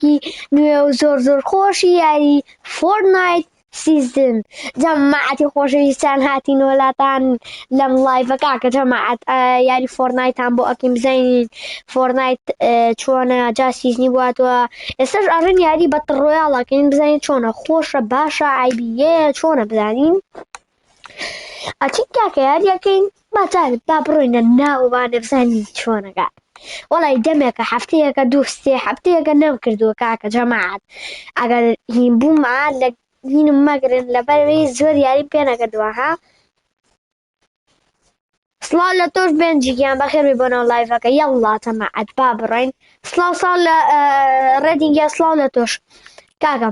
یاریەکی نوێ و زۆر خۆشی یاری فۆرنایت سیزن. جەماعەتی خۆشەویستان هاتین وڵاتان لەم لایڤەکە کە جەماعەت یاری فۆرنایتان بۆ ئەکەین بزانین فۆرنایت چۆنە جا سیزنی بواتوە. ئێستاش ئەڕێن یاری بەتڵ ڕۆیاڵەکەین بزانین چۆنە خۆشە باشە عیبیە چۆنە بزانین. ئەچین کاکە یاریەکەین باجارت با بڕۆینە ناوبانە بزانین چۆنەکە. وەڵی دەمێکە هەفتەیەکە دووستێ هەفتەیەکە نەم کردووە کاکە جەماعەت ئەگەر هین بوومە لە هینم مەگرن لەبەرەوەی زۆر یاریم پێ نەکردووە ها. سڵاو لە تۆش بێنجیگیان بەخێربێ بۆ ناو لایڤەکە یەڵڵا جەماعەت با بڕۆین. سڵاو لە ڕێدینگە سڵاو لە تۆش کاکە.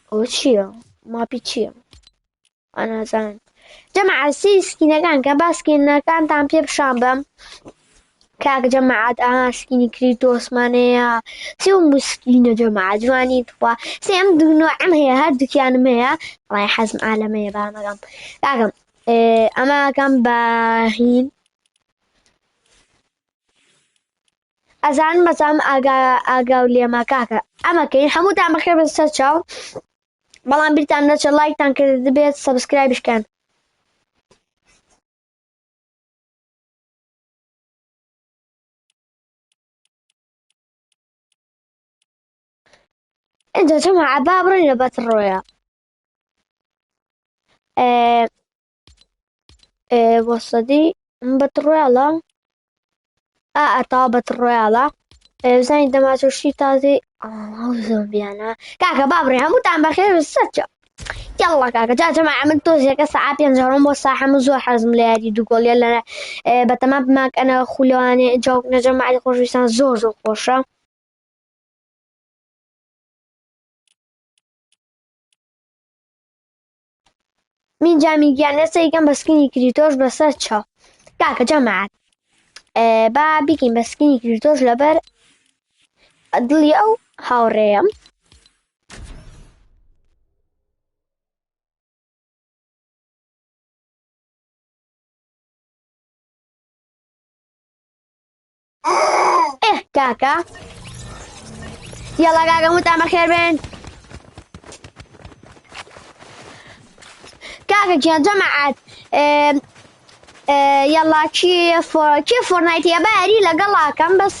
ئەوە چییە؟ ماپی چییە؟ ئەنازان جەماعەت سی سکینەکان کە باسکینەکانتان پێ بشان بەم کاکە جەماعەت سکینی کریتۆسمانەیە سێوم سکینە جەماعەت جوانی تخوا سێم دوونۆعم هەیە هەردووکیانم هەیە وڵای حەزم ئالەمەیە بامەگەم کاکەم ئەماکەم باهین ئەزان بەچام ئاگاو لێمە کاکە ئەمەکەین هەمووتان بەخێر بە سەر چاو بەڵام بیرتان نەچە لایکتان کرد دەبێت سەبسکرایبشکەن. اینجا جەماعەت با بڕۆینە بەتڵ ڕۆیاڵ. وەسەدی بەتڵ ڕۆیاڵە ئەتاوا بەتڵ ڕۆیاڵە بزانین دەماچۆشی تازی زۆمبیانە کاکە با بڕێ هەمووتان بەخێر سەر چاو یەڵڵا کاکە جا جەماعەت من تۆزێکە سەعات 5 بۆ سا هەموو زۆر حەزم لە یاری دووگۆڵیە لە بەتەمام بماکەنە خولەوانێ جاوکنە جەماعەتی خۆشەویستان زۆر خۆشە. من جامیگیان ئێستا یەکەم بە سکینی کریتۆش بەسەر چاو کاکە جەماعەت با بیکەین بە سکینی کریتۆش لەبەر دڵی ئەو هاوڕێیەم. کاکە یەڵا کاکە هەمووتان بەخێر بێن کاکە گیان جەماعەت یەڵا کێ فۆرنایتیە با یاری لەگەڵاکەم بەس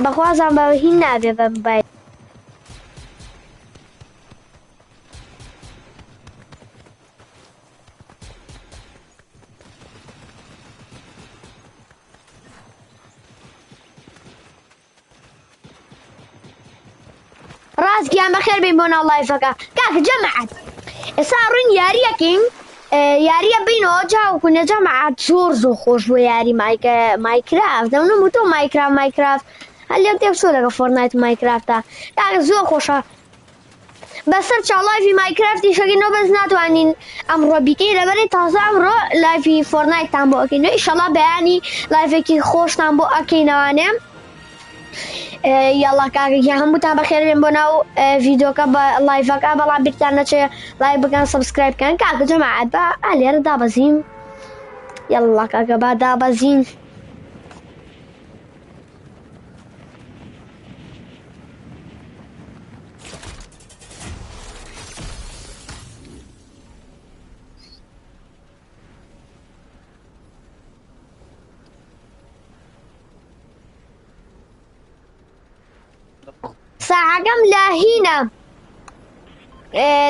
بەخوازان بە هین نابێ بە موبایل. ڕاستگیان بەخێر بین بۆ ناو لایڤەکە کاکە جەماعەت ئێستا ڕووین یاریەکەین یاریە بینەوە جاوکونە جەماعەت زۆر خۆش بۆ یاری مایکرافت دەمونم و تۆ مایکرافت هەر لێم تێکچۆ لەگە فۆرنایت مایکرافتە کاکە زۆر خۆشە بەسەر چاو لایڤی مایکرافتی شەکەینەوە بەس ناتوانین ئەمڕۆ بیکەین لەبەرەی تازە ئەمڕۆ لایڤی فۆرنایتتان بۆ ئەکەینەوە ئیشەڵا بەیانی لایڤێکی خۆشتان بۆ ئەکەینەوانێ. یاڵا کاکە هەمووتان بەخێربێن بۆ ناو ڤیدۆکە بە لایڤەکە بەڵام بیرتان نەچێ لایڤ بکەن سەبسکرایب بکەن کاکە جەماعەت بە لێرە دابەزین یاڵا کاکە با دابەزین. ساعەکەم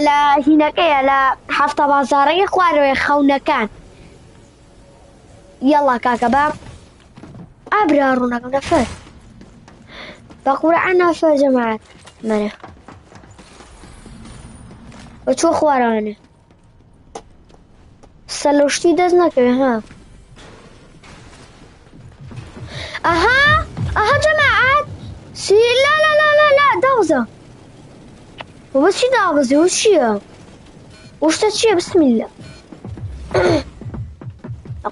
لە هینەکەیە لە هەفتە بازاڕەکەی خوارەوەی خەونەکان یەڵا کاکە بە ئابرا ڕوونەکەم نەفەر بە قورعان نەفەر جەماعەت منە بە چۆ خوارانێ سەلۆشتی دەست نەکەوێ ها ئەها جەماعەت لا داوزە بس چی داوزی و چییە وشتە چییە بسم الله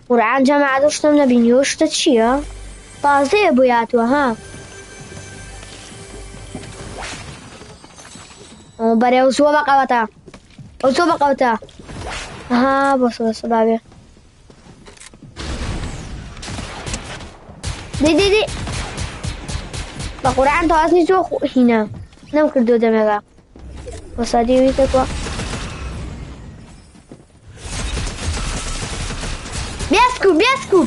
قورعان جەماعەت شتم نەبینی وشتە چییە تازەیە بۆ یاتووە ها بەرێ زۆ بەقەوەتە زۆ بەقەوتە ها بەسە بابێ دەی بقرعان توازني تو هنا نم كردو دمغا وصادي ويتكوا بيسكو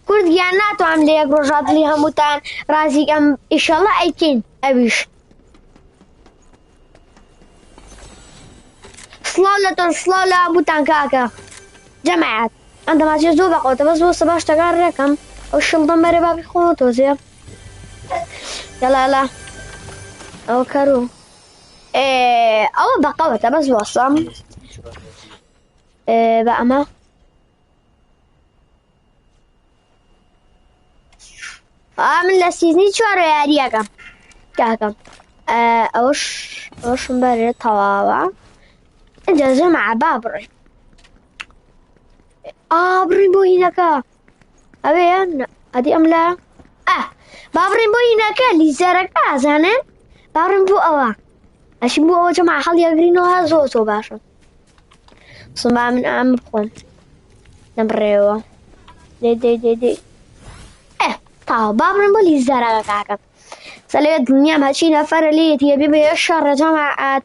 كرد جاناتو عم لي روجات لي هموتان رازي ام ان شاء الله ايكين ابيش صلالة بوتان كاكا جماعات عندما تجزو بقوة بس وصباش تقار رقم والشلطة مري بابي خونتو زي يلا او كارو او بقوة بس وصم بقى ما من لسيزني شوارو ياريكا كاكا اوش مبرر طوابع انجا جماعة بابري برين بو هناك أبي أنا أدي أملا بابرين بو هناك اللي زرقا زانن بابرين بو أوا أشي بو أوا جماعة حال يقرينو هازوتو باشا صنبع من عام بخون نبريوه دي طاو بابرين بو اللي زرقا كاكا سالي الدنيا ماشي نفر لي تيبي بيشر جماعة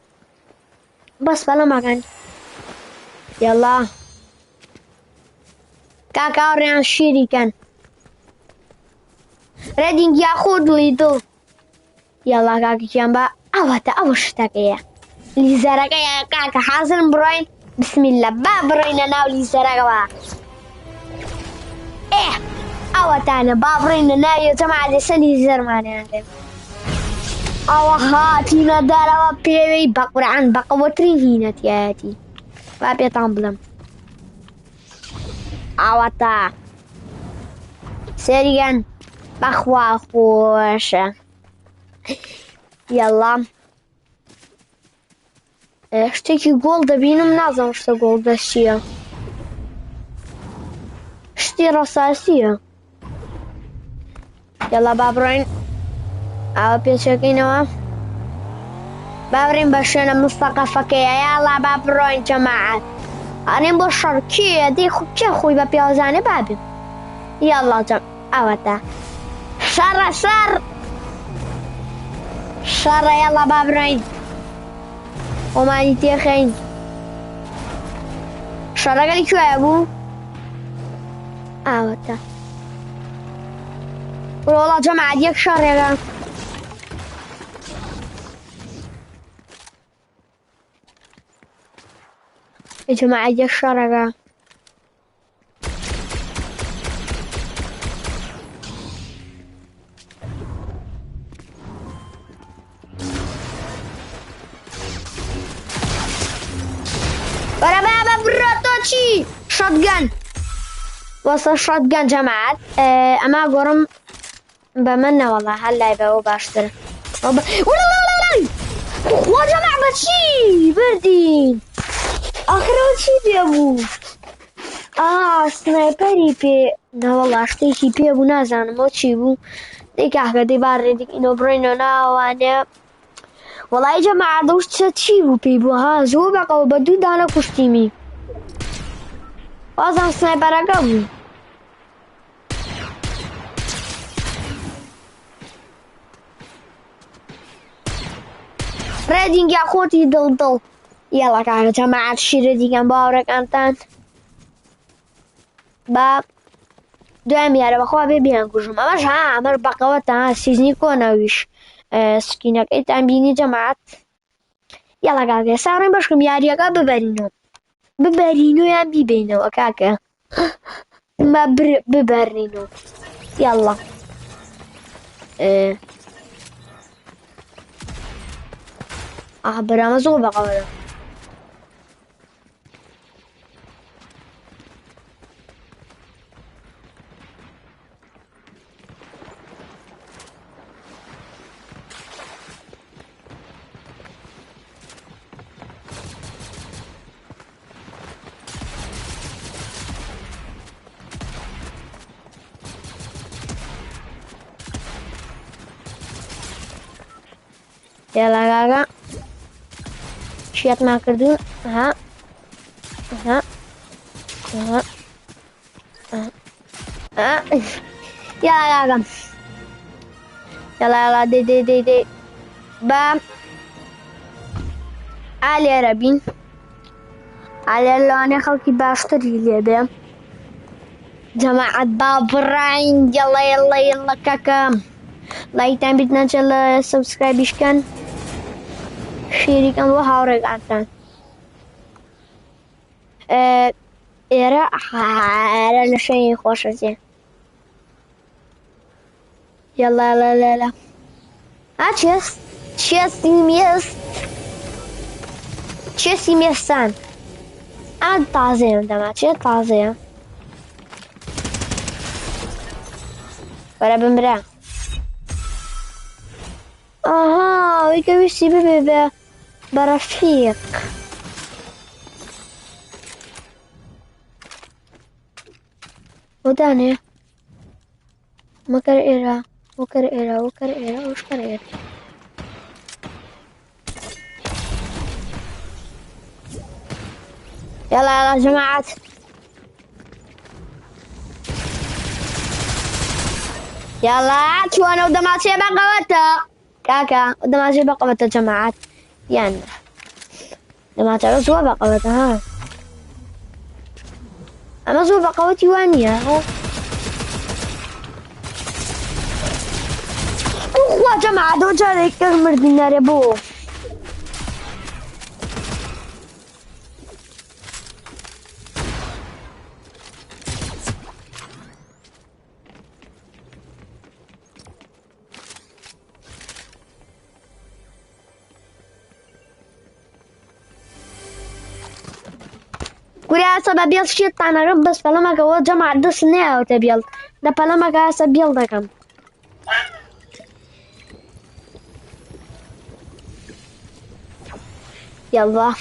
بس بلا مكان يلا كاكا ريان شيري كان ريدينج ياخد ليدو يلا كاكا جنبا اوتا اوشتاكيا لي زرقا يا كاكا حاصل بروين بسم الله بابرين انا ولي زرقا اوتا انا بابرين انا يا جماعه لسلي زرماني عندي هاتينا دارا بيبي بقر عن بقوترين هنا تياتي بابي طامبلم اوتا سريعا بخوا خوشة يلا اشتكي جولد بينهم نازم اشتا جولد اشتيا اشتي رصاصية يلا بابرين او بيشكينوا بابرين بشنا مستقفك يلا بابرين جماعة أنا بشر كي دي كي خوي ببيازاني بابي يلا اوتا شر يلا بابرين وما نتي خين شر قالي شو يا ابو اوتا والله جماعة ديك شر يا جماعة ديك شر يا ورا بابا بروتوشي شotgun وصل شotgun جماعات اما قرم بمنى والله هلا يبقوا باشتر ولا وجماعة بشي بردين آخر چی بيبو سنايبري بي نا والله اشتيكي بيبو نازانم او چی بو ديك احكا دي باري ديك انو برينو ناوانه والله يا جماعة دوش چی بو بيبو ها زو بقى وبدو دانا كشتيمي بازم سنايبر اقا بو ريدينج يا خوتي دل يلا كاكا جماعة الشيرة دي كان باورك انتان با دوام يارا بخوا بيبيان كوجم اماش عمر بقوة سيزني كوناويش سكينك ايتان بيني جماعة يلا كاكا سارين باشكم ياريكا ببرينو يا بيبينو كاكا ما ببرينو يلا برا مزوغ بقوة يلا كاكا شيت ما كردون ها ها ها ها يلا كاكا يلا دي با علي ربين على اللون خلقي باشتري لي جماعة باب الرعين يلا كاكا لايك تايم بدنا نشل سبسكرايب يشكن شيري كان وهاورك عطان إيرا حارة لشيء خوش زين يلا لا تشيس ميستان عاد طازين دما تشي طازين ولا بمرا اها ويكوي سيبي برفيق وداني وكر إيرا وش كر إيرا يلا جماعة يلا شو أنا ودماسي بقوته كاكا ودماسي بقوته جماعة يعني لما تعرف سوا بقوته ها أنا سوا بقوتي وانيا ها أخوة جماعة دو جاري كمر دينار بو كوريا سبب شيء أنا رب بس فلما جوا جماعة دسنة أو تبيل ده فلما جا سبيل ده كم يلا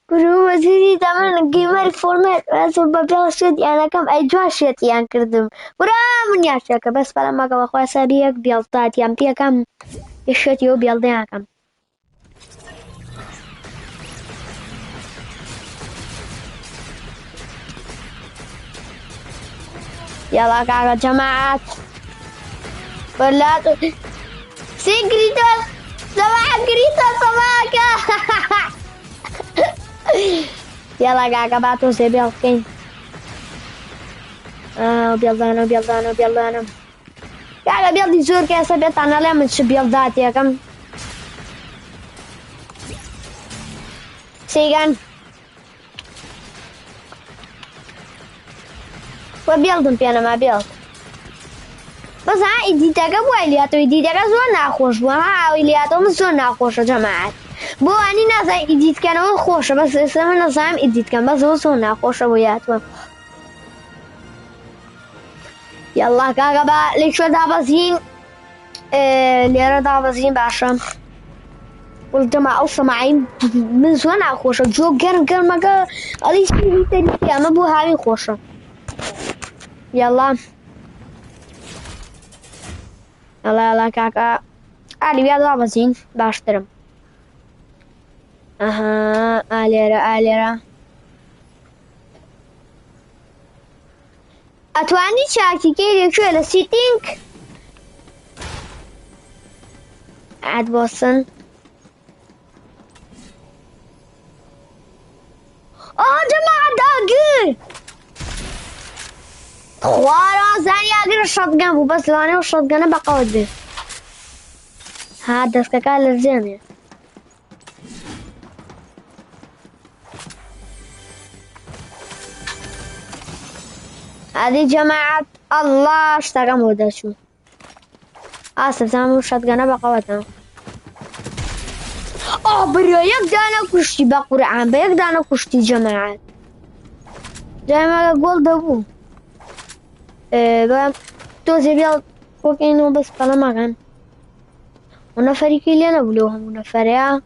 كورو وزيري تمام جيمر فورمات أصل ببيع شيء أنا كم أجوا شيء يعني كردم كورا من ياشك بس فلما جوا خوا سبيك بيلطات يام بيا كم يشيت يو بيلدين كم يلا كاكا جماعات ولا سيكريتا سماك كريتا سماك يلا كاكا باتو سيبيل فين بيلدانا كاكا بيلدي زور كيسا بيتانا لا من شبيلدات يا كم سيغان وبيلدم بيانا ما بيلد بس ها إديتك أبو إلياتو إديتك زور ناخوش بو ها إلياتو من زور ناخوش جماعات بو أني نازا إديت كانوا خوش بس اسمه نازام إديت كان بس هو زور ناخوش بو ياتو يلا كاكا با ليك شو دابزين ليرا دابزين باشا والجماعة وسماعين من زور ناخوش جو قرن مقا أليس إديتك أما بو هاوي خوش يلا كاكا علي بيا دابزين باشترم اها آليرا اتواني شاكي كيري شو لسيتينك عاد بوصن جماعة داقر خوارا زاني اقر الشotgun بو بس لاني والشotgun بقود به هذا سكاكا للزيني هذه جماعة الله اشتاق مودا شو آسف زامو الشotgun بقوتها بريا يقدانا كشتي بقرعان بيقدانا كشتي جماعات زي ما قول دبو توزي بيال وكينو بس بلا مكان ونفري كيلي أنا بلوهم ونفريا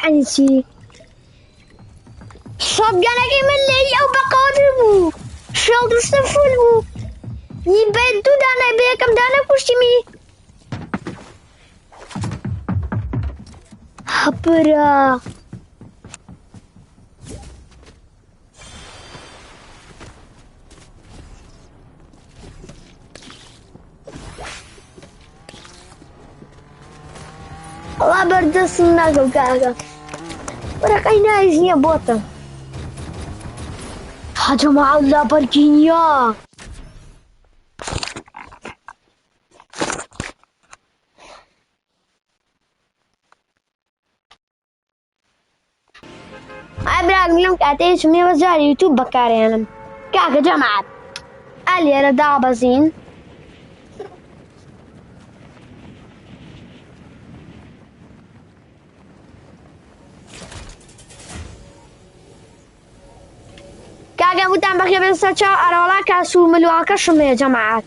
يعني چی شotگانەکەی من لێی ئەو بەقەوەتر بوو شێڵ دوستە فول بوو یی بە دوو دانە بە یەکەم دانە کوشتیمی هەپرە ئەڵا بەردەستم ناکەو کاکە وەرەقەی نایز نییە بۆتە هەجەماعە لاپەرکی نییە براکم لەم کاتەیە چمێ وەزاری یوتیوب بەکارهێنم کاکە جەماعەت ئا لێرە دابەزین کاکە وتان بەخێ بێن سەر چاو ئەرەوەڵا کاس و ملوانکەشم هەیە جەماعەت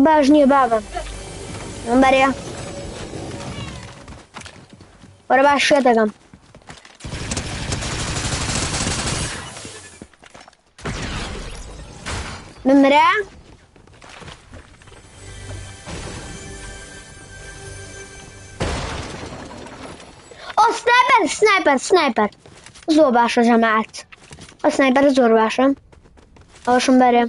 باش نییە بابم بەرێ وەرە باش شوێ دەکەم بمرە ئۆ سنایپەر سنایپەر سنایپەر زۆر باشە جەماعەت ئەو سنایپەرە زۆر باشە ئەوەشم بەرێ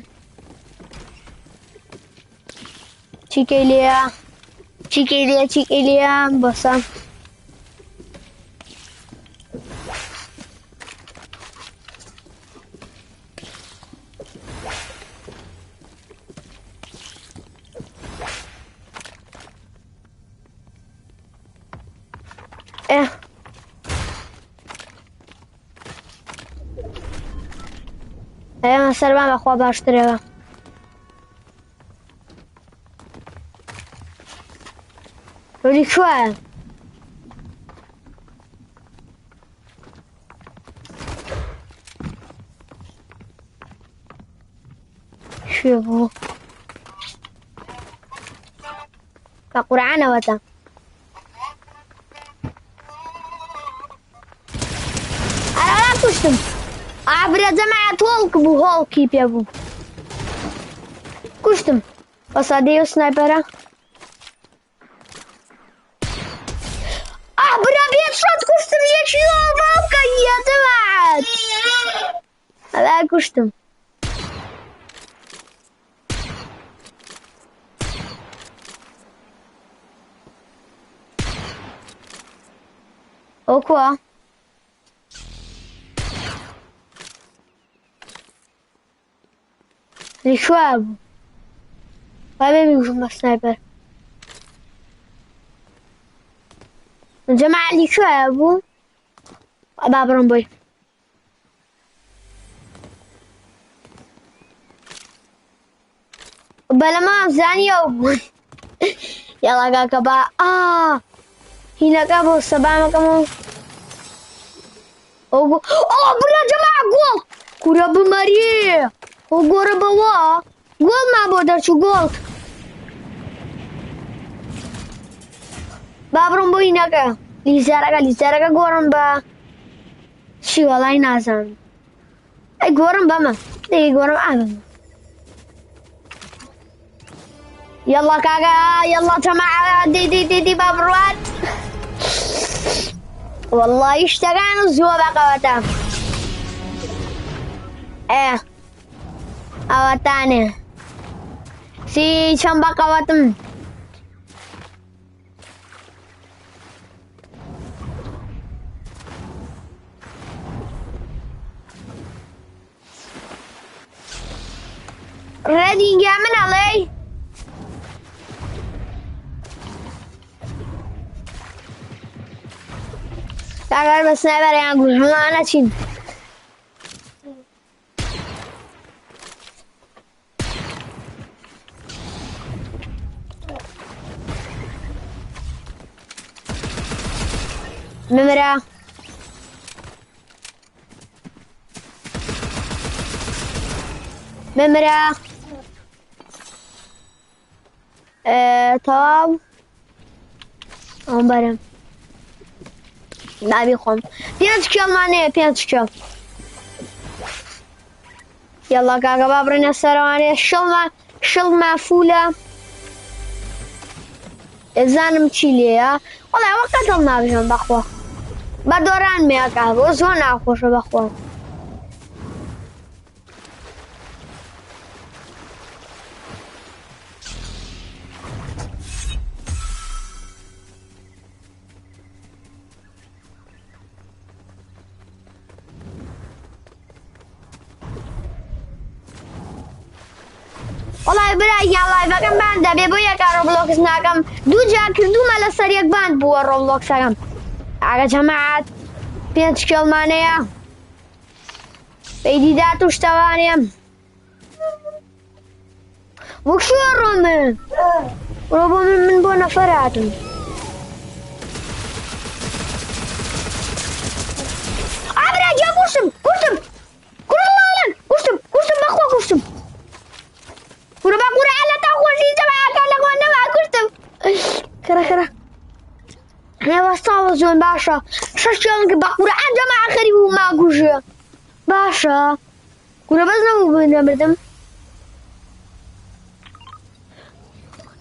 چیکەی لێیە چیکەی لێیە چیکەی لێیە بۆسە ئێمە سەربان بەخوا باشترەوە ڕۆژی کوایە شوێ بوو بە قورعانەوەتە ئەرەڵا کوشتم ئابرە جەماعەت هۆڵک بوو هۆڵکی پێ بوو کوشتم بە سادەیە و سنایپەرە ئابرە بێت شۆت کوشتم یەکی هۆڵباوکە یە جەماعەت هەلا کوشتم ئەو کووە لشوە بوو با ببینم بە سنایپەر جەماعەت لشوە بوو با بڕۆم بۆی بەلەمە زانیەوە بوون یاڵا کاکە با هینەکە بۆ سەبامەکەمەوە ئەو برا جەماعەت گۆڵ کورە بمەری ئەو گۆرە بەوە گۆڵمان بۆ دەرچوو گۆڵ با بڕۆم بۆ هینەکە لیزارەکە گۆڕم بە چی وەڵای نازانم ئەی گۆڕم بەمە دەی گۆڕم ئابم يلا كاكا يلا جماعة دي بابروات والله يشتغلون الزوا بقوته اواتاني سي شم بقوتم ready من علي Kakak bus sniper yang gue mana cin? Memera. Tamam. ئەوم بەرم دابی خۆم 5 کێڵمانەیە 5 کێڵ یاڵا کاکە با بڕێنە سەرەوانەیە شڵ مافولە ئێزانم چی لێیە وەڵای ئەوە قەتڵ نابژێن بەخوا بە دۆران مێ کاکە زۆر ناخۆشە بەخوا وەڵای برایان لایڤەکەم بان دەبێ بۆ یەکە ڕۆبلۆکس ناکەم دوو جار کردومە لەسەر یەک باند بووە ڕۆبلۆکسەکەم ئاگە جەماعەت 5 کێڵمانەیە پەیدی دات و شتەوانێم وەک شوێ ڕۆمن ڕۆ بۆ من بۆ نەفەر هاتم ئابرا جا کوشتم کوڕڵاڵن کوشتم بەخوا کوشتم ورا بقى ورا على تاخوشي جماعة كان لقوانا ما كرتم كرا انا وصاوة زون باشا شاشيون بقى ورا عن جماعة خريب وما قوشي باشا ورا بس نمو بينا بردم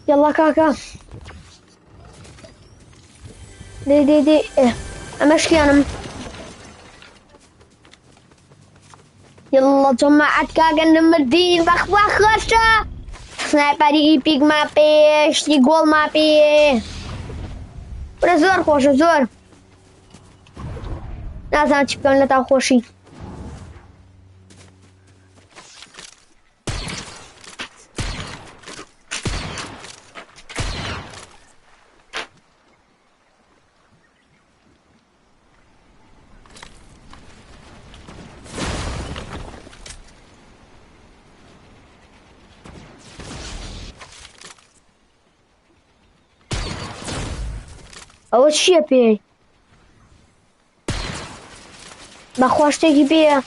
يلا كاكا دي امشي انا يلا جماعة كاكا نمردين بخوا خرشة سنایپەری پیک ماپێ شتی گۆڵ ماپێ برە زۆر خۆشە زۆر نازانم چی بکەم لە تاوخۆشی ئەوە چییە پێی بەخوا شتێکی پێیە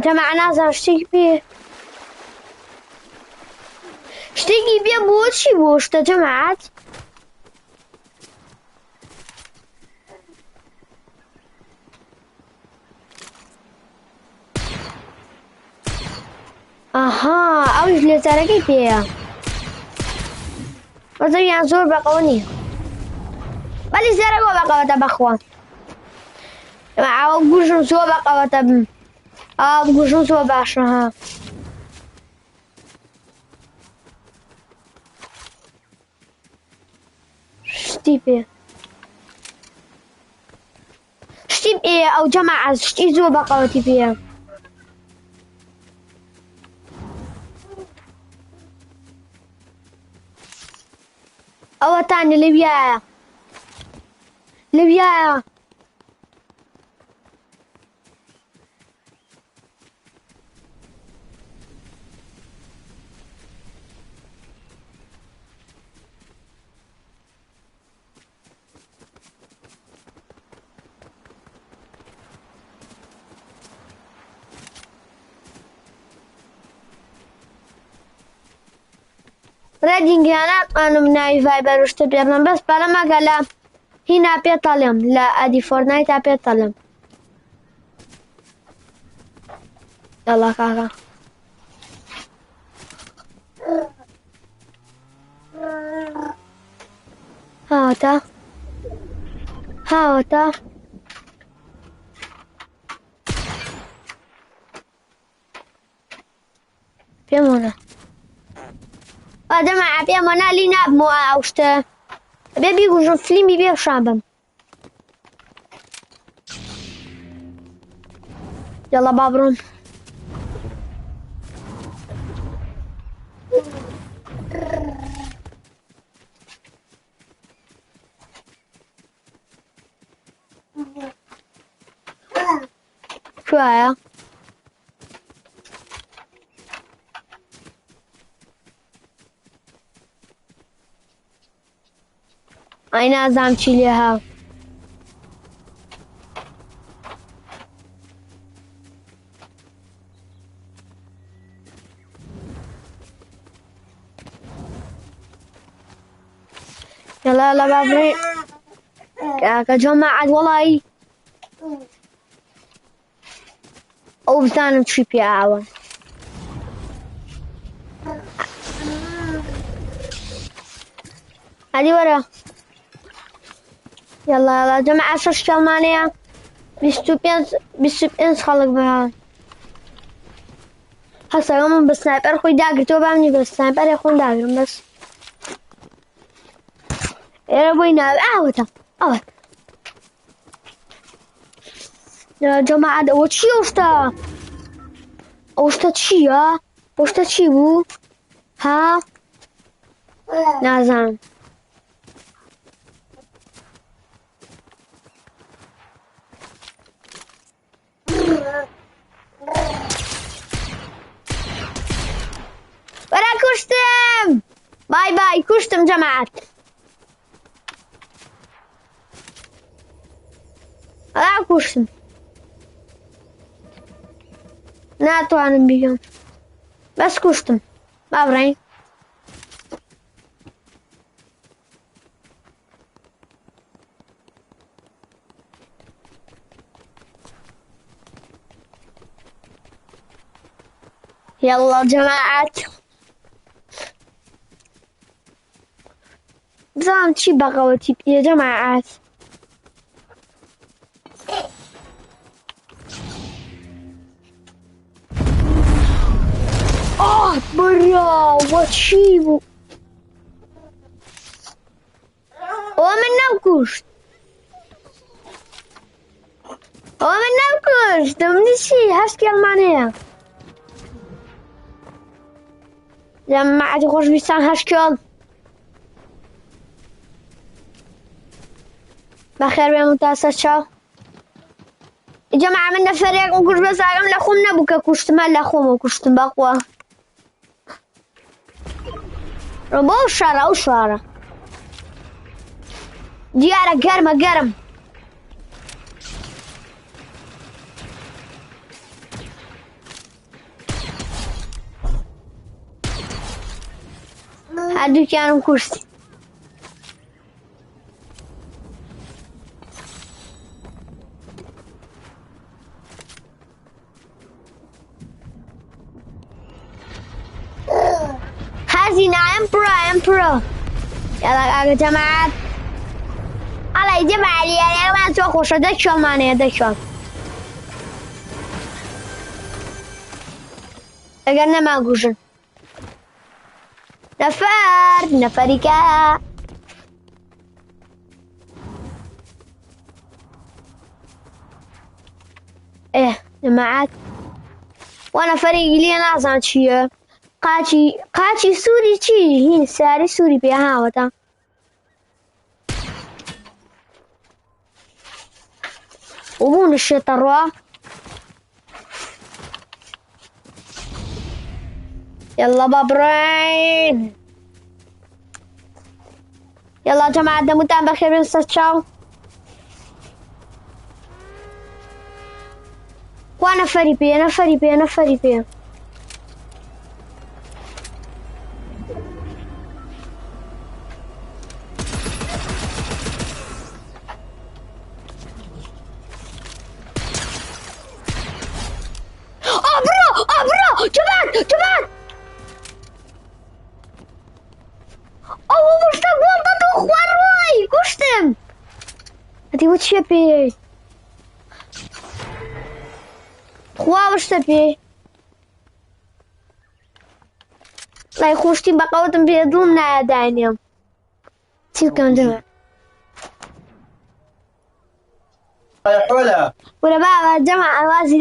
جەماعە نازانم شتێکی پێیە شتێکی پێ بۆ چی بۆ شتە جەماعەت ئاها ئەوش لێزارەکەی پێیە وەزەریان زۆر بەقەوە نییە بەلی زێرەکەوە بەقەوەتە بەخوا ئەو گوژم زۆر بەقەوەتە بم ئاو گوژم زۆر باشە ها شتی پێ ئەو جەماعەت شتی زۆر بەقەوەتی پێیە ئەوە تانە لەویایە ڕێدینگیانە قانم ناوی ڤایبەر شتە پێڵم بەس پەرەمەکە لە هینا پێتەڵێم لە ئەدی فۆرنایتا پێتەڵێم یاڵا کاکە هاوەتە پێم وەنا جەماعە پێم وەنا لی نابمەوە ئەو شتە بێ بیگوژم فلیمی بێ شابم یاڵا با بڕۆم کوایە ئەی نازانم چی لێ هاو. يلا يلا بابري كجماعة والله أو بزانم چی پێ ئاوە. هادي ورا يلا يلا جماعة شش كلمانية بيستو بينز خلق بها هسا يوم بالسنايبر خوي داقر تو بامني بالسنايبر يخون داقرم بس يا ربينا اوتا اوت يا جماعة وشي وشتا تشيا وشتا تشيبو ها نازم ورا كشتم باي باي كشتم جماعة لا كشتم ناتوانم بيهم بس كشتم بابرين يلا جماعة بزعم شي بغوتي يا جماعة برا وتشيبو ومن نوكشت دمني شي هاشكي المانيا جماعة خوش بيستان هاشكيال بخير بيا متاسف شاو جماعة من فريق وكش بس عم لخوم نبوك كشت ما لخوم وكشت بقوة ربو وشارة ديارة قرم هادو كانوا كرسي هازينا امبرا يلا يا جماعة على جماعة يعني ما تخش دكشل ماني دكشل اقلنا ما قوشن نفريكا ايه جماعات وانا فريقي لي نازان شيء قاچي سوري چی هین ساری سوری بیا هاوتا وبون الشطروا يلا بابرين يلا جماعة دمتان بخير بنسى تشاو وانا فري بي برو جماعة مشتاق ضد اخوان روي كشتم هدي وش يبي خوا وش تبي لا يخوشتي بقوتم بيدلم نادانيم تلكم جماعة ولا بابا جماعة وازي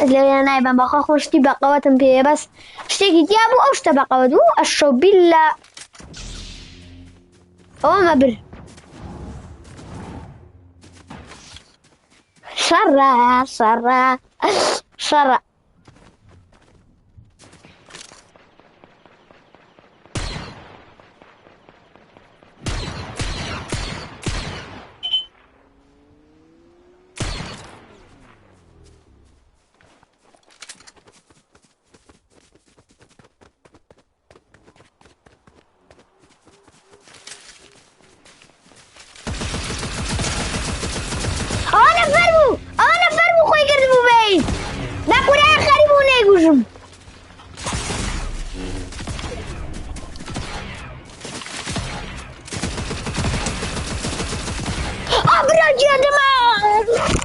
اللي أنا يبان بخا خوشتي بقوتم بيه بس اشتكي ديابو أو اشتا بقوتو الشو بالله هو ما بر شرع ابرج يا جماعة.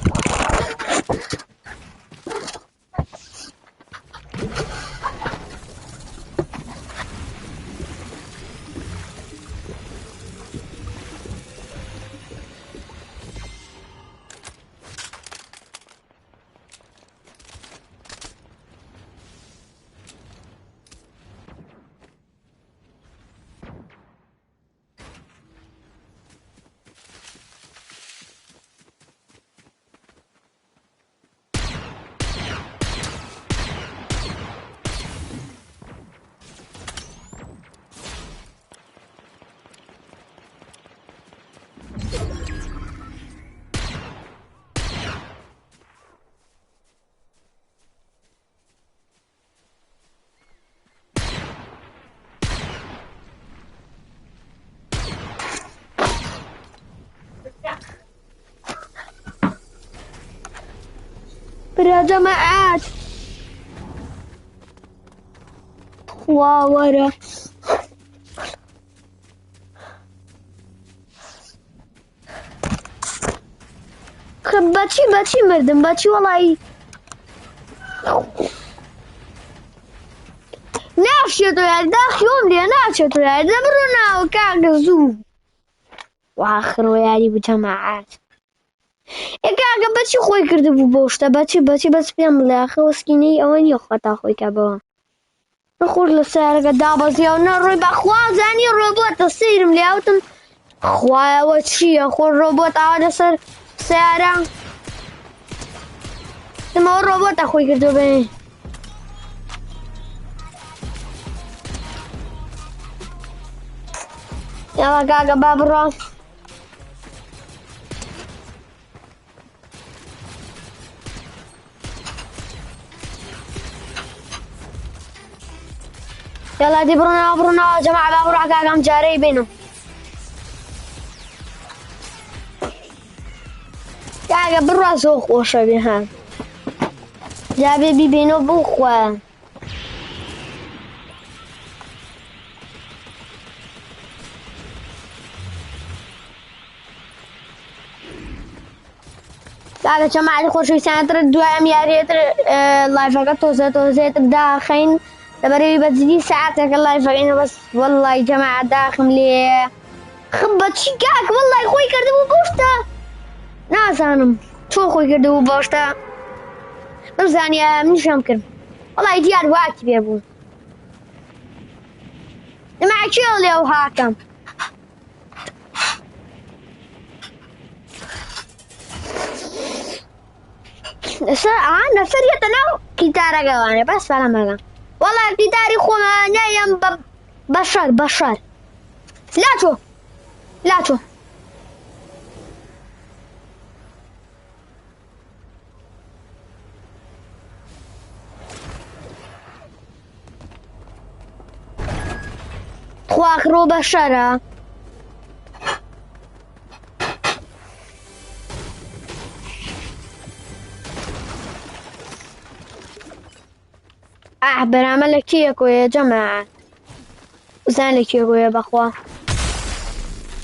يا جماعات ورا بچی مردم بچی والله نافشه تو يعني داخل يوم لي نافشه تو يعني دبرنا وكاك زوم واخر يعني بجماعات كاك بچی خوی کرده بو باشته بچی بس بیام لاخه وسکینی اون یا خطا خوی کبا نخور لسر قدابز يا نروي بخوا زاني الروبوت تصير ملياوتم خوايا وشي اخو الروبوت عاد صار سيارة ما الروبوت اخوي كردو بين يلا كاكا بابرا يلا دي برونا يا جماعة بابرا كاكا مجاري بينهم كاكا برا سوق وشبي ها جابي بيبينو بوخوا كاكا جماعة خوشي سانتر دوايا مياريتر لايفاكا توزي تبدا خين دبري بتزيدي ساعتك اللايف فاكينو بس والله يا جماعة داخل لي خبط شكاك والله خوي كردو بوشتا ناس انم شو خوي كردو بوشتا بزانيا منيش ممكن والله ديار واكب يا ابو معك شو اللي هو هاكم أنا فريت أنا كتارة جواني بس فلا مجا والله كتاري خوما نايم بشر لا شو 3 بشرة برعمل لك كيكو يا جماعة وزان لك كيكو يا بخوا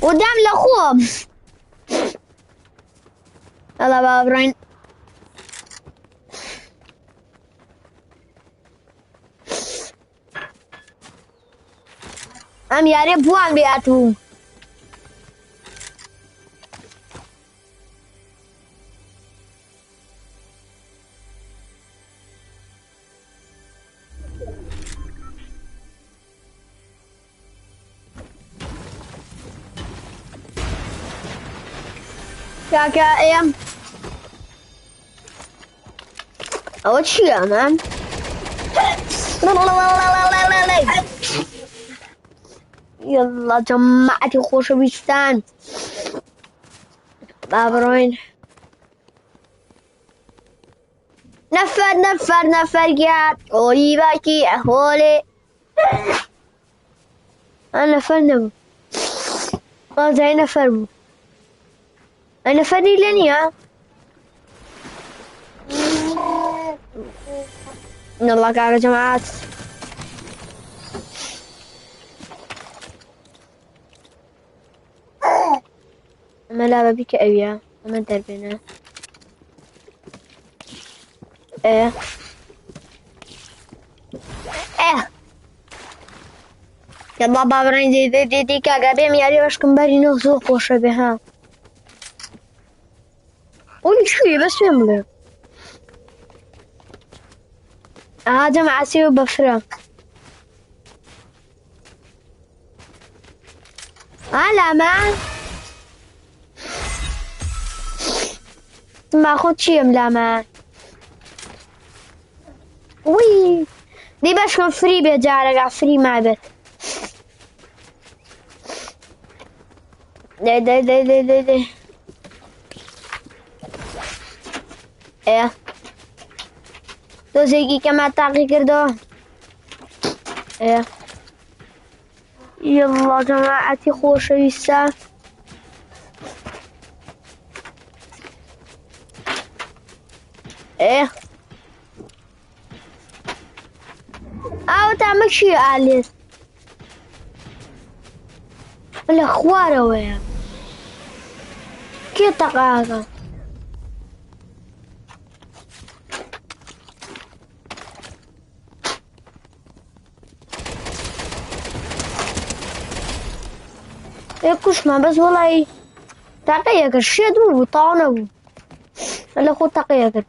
ودام لأخوهم يلا بابرين ام یاری بوان بیاتو كاكا ايام اول شي امان يلا جمعتي خوشويستان بابروين نفر يا قولي باكي اهولي انا نفر نبو زي نفر بو انا فري لنيا يلا يا جماعات ملا ببيك أويا أما دربنا إيه إيه يلا بابرين دي كاقابيم ياري واشكم باري نغزو خوش بها قولي شوي بس يملي هذا معسي وبفرة لا ما خد شي يملا ما وي دي باش كان فري بيجارك فري معبد دي ايه تو زيكي كما تعقي كردو ايه يلا جماعتي خوش ويسا ايه تعمل شي آليس الأخوار ويا كي تقاقا يكوش ما بس والله تقيك الشيد وطعنه ولا خو تقيك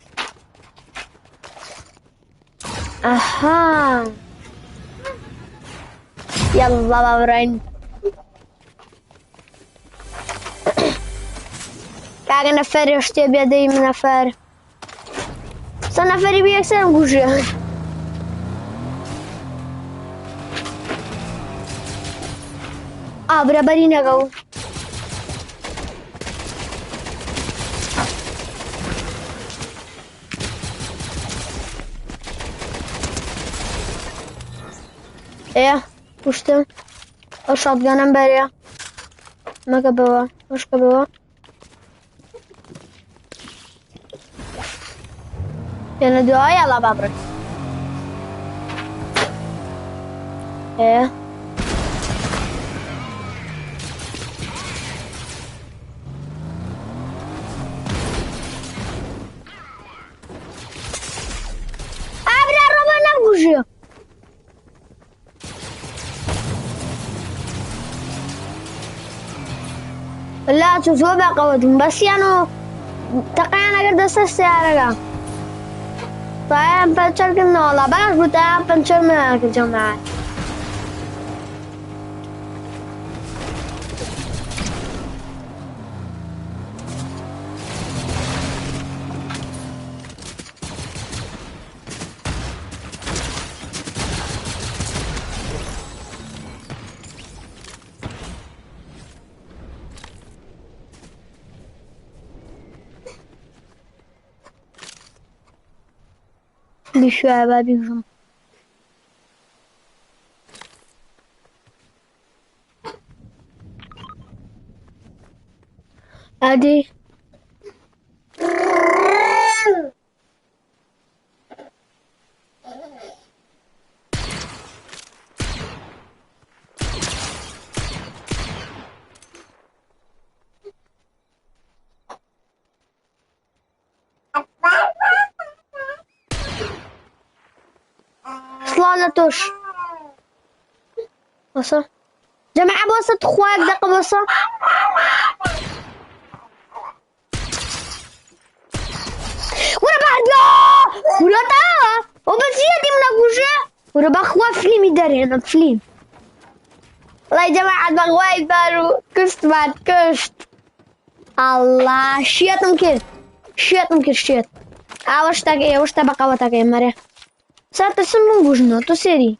اها يلا بابرين كاغا نفر يشتي بيدي من نفر سنفري بيكسر مقوشي برابري نغو ايه پشتم شاتگانم بریا مگه بوا مشکل بوا یعنی دعای الله بابرک ايه ابرا روبا نبوشی لا تشوفوا بقوتهم بس يعني تقينا اگر دست سيارة طيب بنشر كنا والله بلاش بتاع بنشر معك الجماعة بشوية بابيهم عادي صلالتوش بصا جماعة بصا تخواك دقة بصا ورا بعد ورا تا وبس يدي من أبوجه ورا بخوا فيلم يداري أنا فيلم والله يا جماعة بغواي بارو كشت بعد كشت الله شيت ممكن شيت وش تاقي وش تبقى وتاقي مرة ساتسم من وجنه تو سيري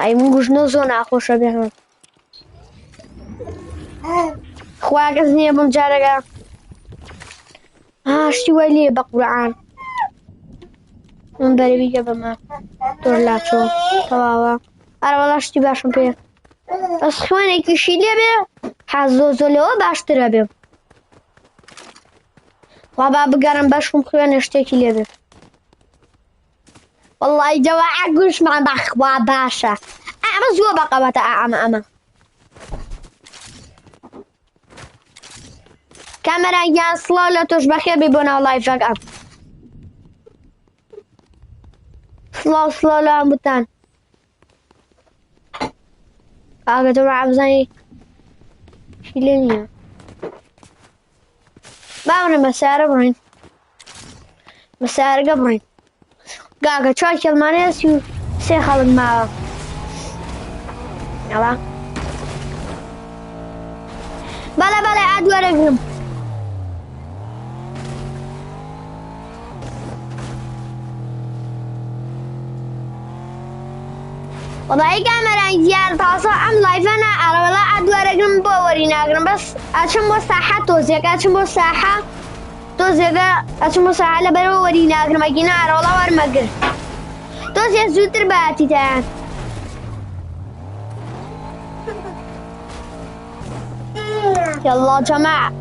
أي من وجنه زونا خوش بيهم خواك أزني بمجارجة شتي ويلي بقرعان من بري بيجا بما تورلاتشو تواوا أنا والله شتي باشم بيه بس خواني كشي لي بيه حزوزو لو باشترا بيه وابا بقرن باشم خواني اشتكي لي بيه والله يا جماعة قوش مع بخوا باشا أما زوا بقى أما كاميرا يان سڵاو لە تۆش بەخێبی بۆ ناو لایڤەکە سڵاو لە هەمووتان کاکە تۆ بەعەبزانی چی لێ نییە با بڕین بە سیارە بڕین بە سیارەکە بڕین کاکە 4 کێڵمانەیە 33 خەڵک ماوە یاڵا بەڵێ ئادوەرەگرم وەڵایی کامەرای زیاد تاسە ئەم لایڤەنە ئەرەوەڵا ئادوەرەگرم بۆ وەریناگرم بەس ئەچم بۆ ساحە تۆزێکە ئەچم بۆ ساحە تۆزێکە ئەچم بۆ ساحە لەبەرەوە وەریناگرم ئەگینە ئەرەوەڵا وەرمەگر تۆزێ زووتر بەهاتیتەیان يلا جماعة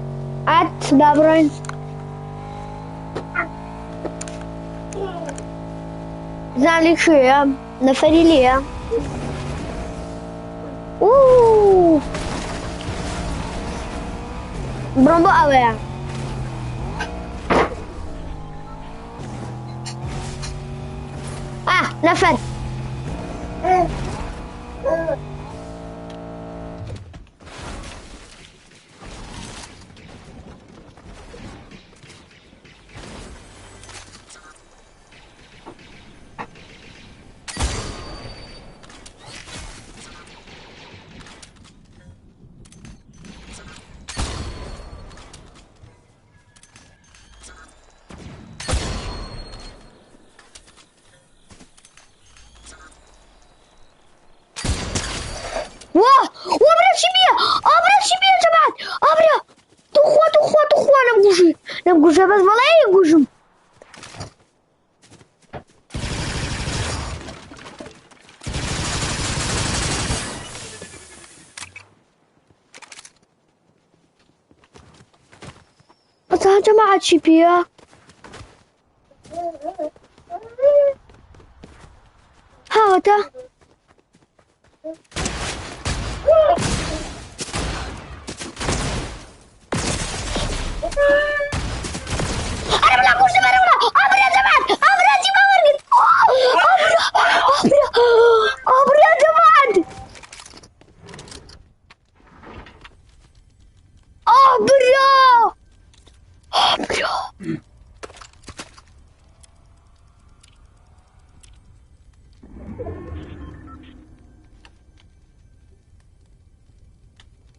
بابرين زعلي شوية نفري ليا برامبو اويا نفر نمگوشه بس والله گوشم بس ها جماعة چی بیا ها وتا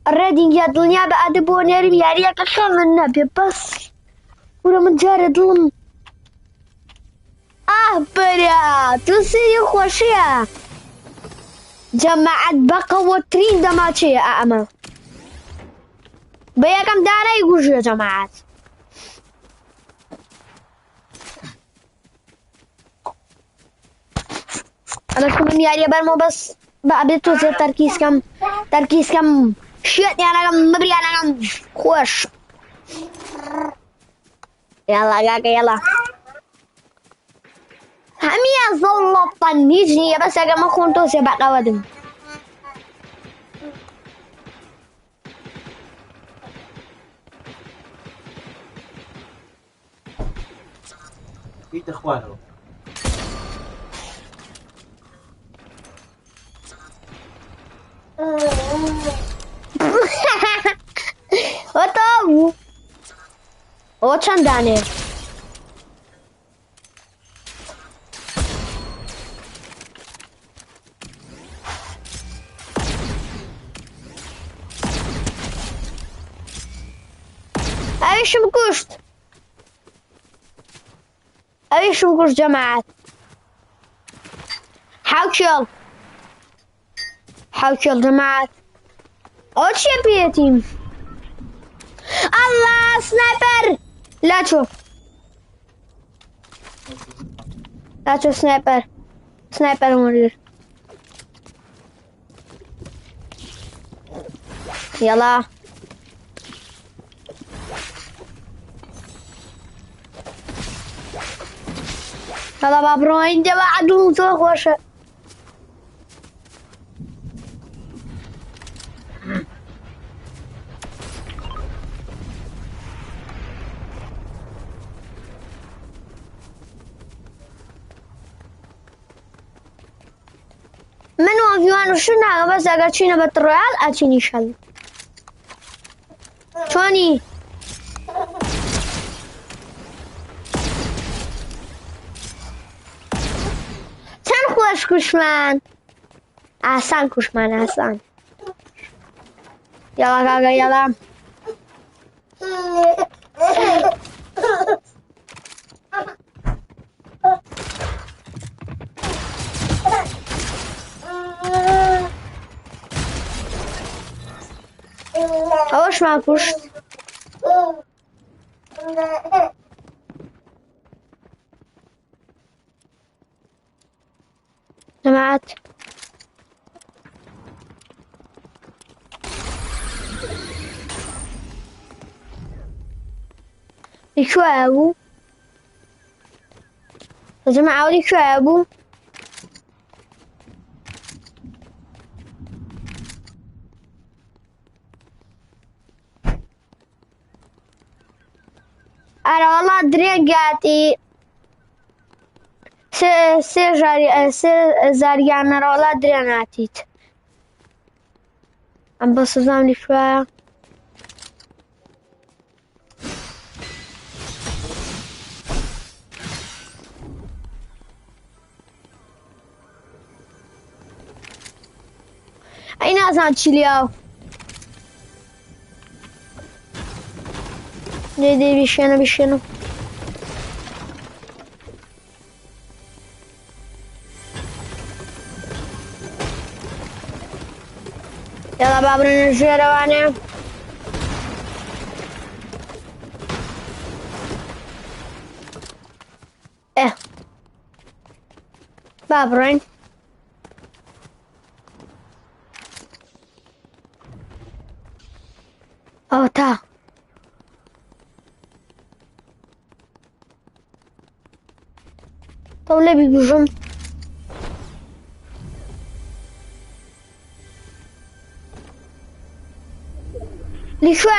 الريدنج يا دنيا بعد بونيرم يا ريك خلنا النبي بس ولا من جار ظلم برا تصير خوشية جماعة بقى وترين دماتشي أعمى بيا كم دارا يقول يا جماعة أنا كمان يا ريبان مو بس بعد توزيع تركيز كم شيت أنا كم مبري أنا كم خوش يلا كاكا يلا همي ظلطا يجني بس أجا ما كنت توزيع بقى ودم بيت اخوانه Oto o چند دانه ايشم كشت جماعة حاوشل جماعة اوش يبيتيم الله سنايبر لا تشوف سنايبر مرير يلا يلا بابروين جماعة دون خوشة جوان وشو ناقة بس اگر چینه بات رویال اچینی شل چونی چند خوش کشمن احسن کشمن احسن يلا كاكا يلا هوش معكوش جماعات شو يا ابو يا جماعة ولي شو يا ابو انا والله دريق قاعدي سير جاري سير زاريان انا والله دري ناتيت عم بس زامني شوية اين ازان تشيلياو دي بيشينو يلا بابنا نجي رواني ايه بابرين او تا طولي بيجوم لشوية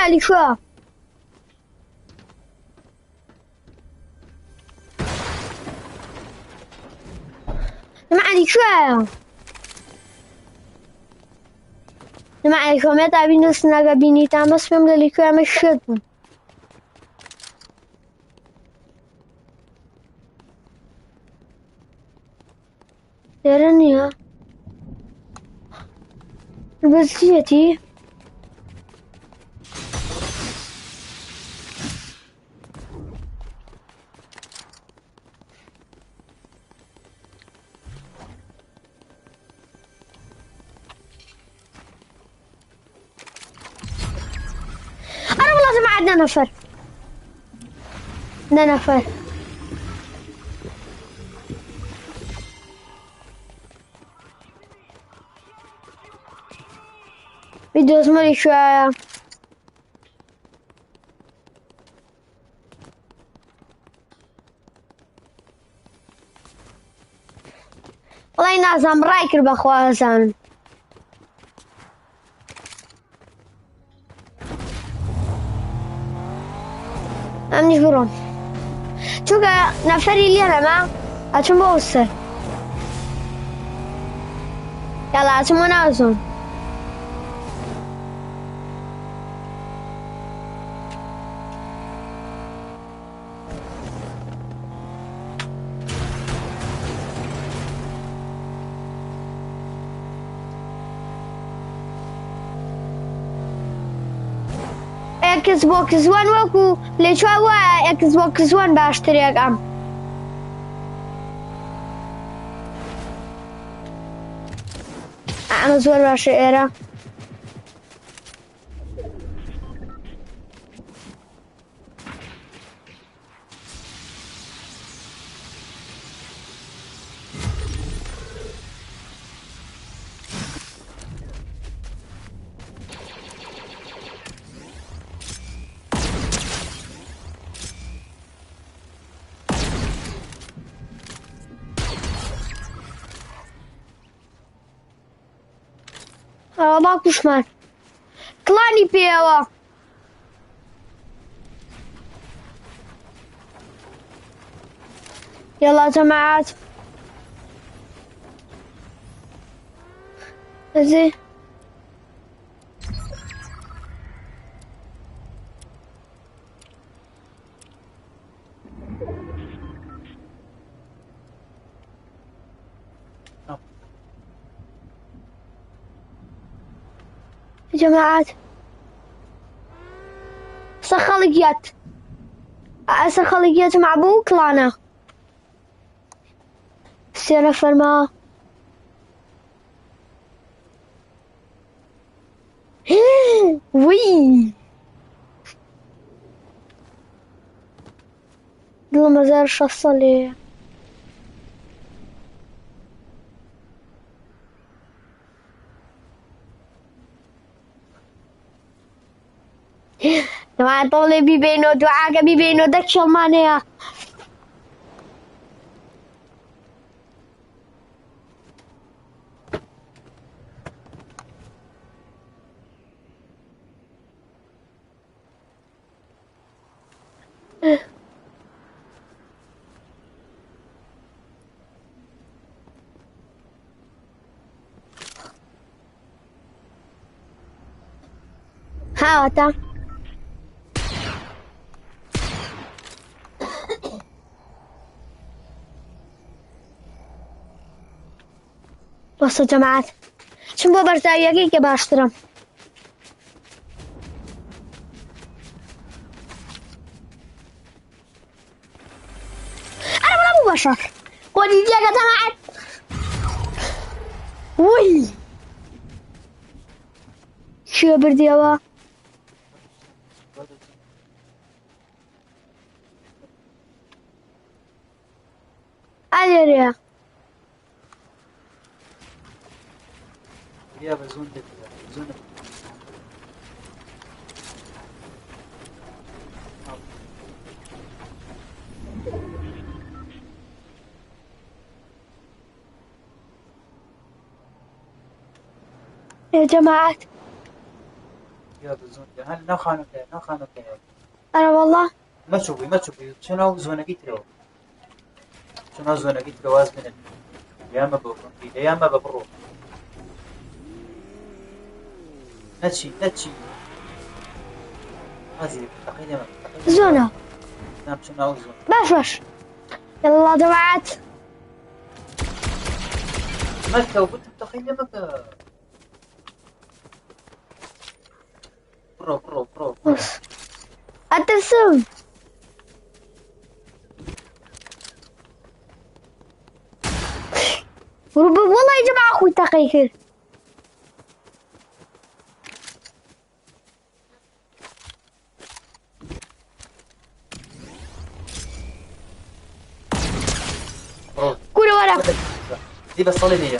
معلي شوية معلي شوية متى بينو سناقة بيني تامس فهم للي شوية مش شدهم ترنيا البزيتي أنا والله ما عندنا نفر عندنا نفر فيديو اسمه شوية والله نازم رايكر بخوازان أمني فرون شو نفري اللي أنا ما أتم بوصل يلا أتم نازم اكس بوكس 1 وكو ليش هو اكس بوكس 1 باشتري ام انا زور باشتري باكوش مان طلعني بيوا يلا جماعات زين يا جماعة خلقيات مع بوك لانا سيرة فرما وي دل مزار شخص لي جماعة طولي بيبينو دعاء بيبينو دك شلمانية هاتا بصوا جماعة شنو برتايا كي باشترم أنا ولا مباشر ودي يا جماعة وي شو برديوا أدري يا بزون زون يا جماعة يا بزون هل نخانك أنا والله ما تشوفي شنو زونك يترو شنو زونك يترو واز من يا ما بروح يا ما بروح نتشي هذه تقييم زونة نعم شنو زون باشوش يلا جماعة مكة وقلت بتقييمك برو الترسم والله يا جماعة أخوي تقيكر كورة ورا دي بس صليبية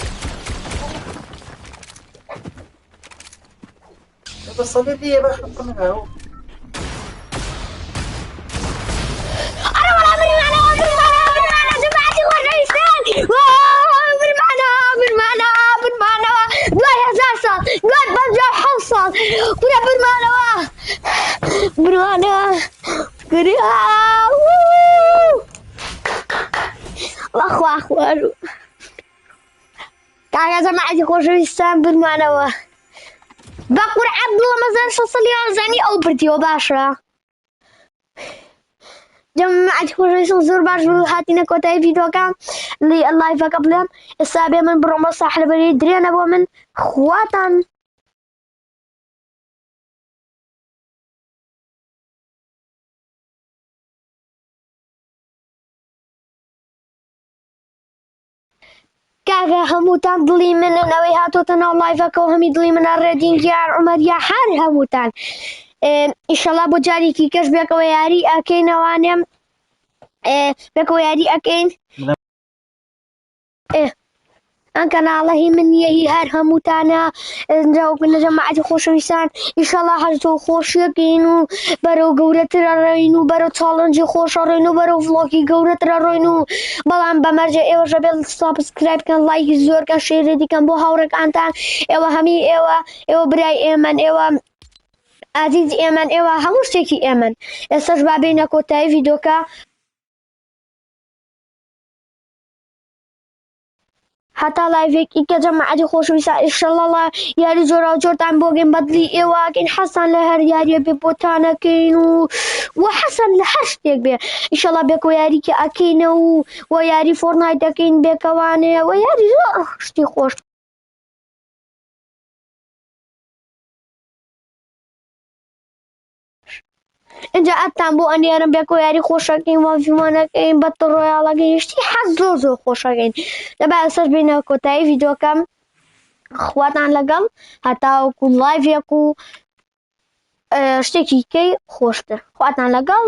بس صليبية باش نقمنها اهو أنا جماعتي والرئيسان بالمعنى لا يا زارصال لا برجع حوصل كورة بالمعنى كورة أخوة كاكا جماعتي والرئيسان بالمعنى بقول عبد الله مازال شصل يازني أو برتي وباشرة جماعتي والرئيسان زور باش هاتينا كوتاي فيديو كان اللي اللايف قبلهم السابع من برمى صاحب البريد درينا بو من خواتن كاكا هموتان ضلي من نوي هاتوتنا اللايف كو همي ضلي من الردين جار عمر يا حار هموتان إن شاء الله بجاري كي كش بيك وياري أكين وانم بيك وياري أكين أن كان الله من يهي هر هموتانا نجاو كنا جماعة خوش ويسان إن شاء الله حاجتو خوش يكينو برو قورة ترارينو برو تالنجي خوش رينو برو فلوكي قورة ترارينو بلان بمرجع إيوه جبل سبسكرايب كان لايك زور كان شير دي كان بو هاورك أنتان إيوه همي إيوه براي إيمان إيوه عزيز إيمان إيوه هموش تيكي إيمان استجبع بينك وتاي فيديوكا هەتا لایڤێکی کە جەماعەتی خۆشەویستان ئینشەڵڵا یاری جۆرا و جۆرتان بۆ گەین بەدڵی ئێوەکەین حەسان لە هەر یاریە بێ بۆتانەکەین و حەسان لە هەر شتێک بێ ئینشەڵڵا بێکەوە یاریکە ئەکەینە و یاری فۆرنایت دەکەین بێکەوانەیە و یاری زۆر شتی خۆش اینجا ئەتان بۆ ئەنێرم بێکەوە یاری خۆشەکەین وازیوانەکەین بەتڵ ڕۆیاڵەکەین شتی حەز زۆر خۆشەکەین دەبا ئەسەر بینە کۆتایی ڤیدۆکەم خواتان لەگەڵ هەتاوەکو لایڤێک و شتێکی کەی خۆشتر خواتان لەگەڵ